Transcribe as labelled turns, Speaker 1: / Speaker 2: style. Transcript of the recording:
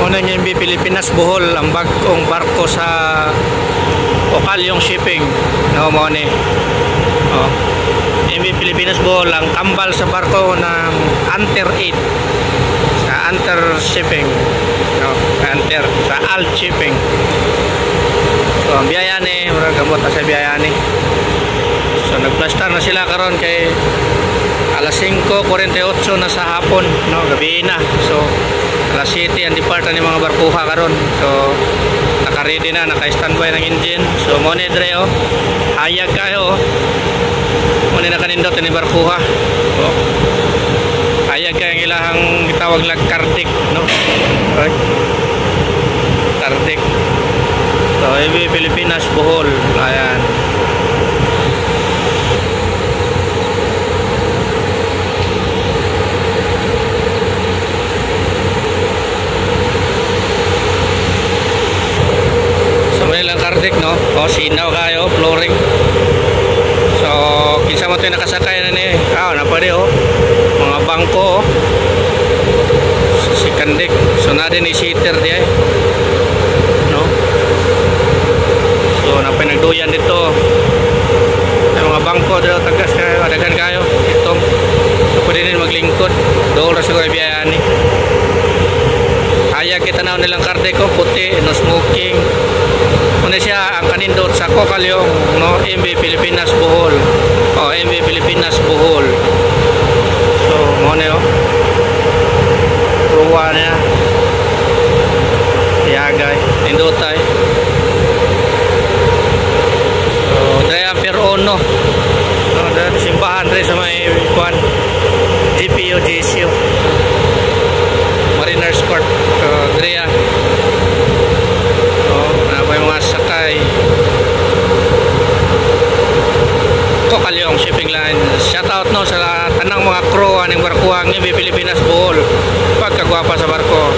Speaker 1: Muna yung MV Pilipinas Bohol, ang bagong barko sa Ocalyong Shipping. No, mo ni. Oh. MV Pilipinas Bohol, ang kambal sa barko ng Anter 8 sa Anter Shipping. No, Anter sa Alt Shipping. So, ang biyaya ni, mura gamot sa biyaya ni. So, nagplastar na sila karon kay alas 5:48 na sa hapon, no, gabi na. So, alas 7 ang depart ni mga barkuha karon. So, naka-ready na, naka-standby ng engine. So, mo ni dre oh. Hayag kayo oh. Mo ni nakanindot ni barkuha. Oh. Hayag kay ang ilahang gitawag lag kardik, no. Okay. Kardik. So, MV Pilipinas Bohol. Ayan. Kardik, no? O, sinaw kayo, flooring. So, kinsa mo ito yung nakasakay na ni na pwede, oh. Mga bangko, oh. Si Kandik. So, na din i-seater diya, no? So, napinagduyan dito. May mga bangko dito, tagas kayo, adagan kayo. Itong, so, pwede din maglingkod. Doon na siguro ibiyayaan ni. Kaya kita na nilang Kardik, oh. Puti, no smoking. Muna siya ang kanindot sa Ocalyong, no, MV Pilipinas Bohol. Oh, MV Pilipinas Bohol. So, muna yun. Ruwa niya. Yagay. Nindotay. So, dahil ang Perono. So, dahil simbahan rin sa may kuwan. GPU, GCU. Mariners Court. So, Drea. Mga sakay Ocalyong Shipping Line. Shout out no sa tanang mga crew ng barkuhang MV Pilipinas Bohol. Pagkagwapa sa barko.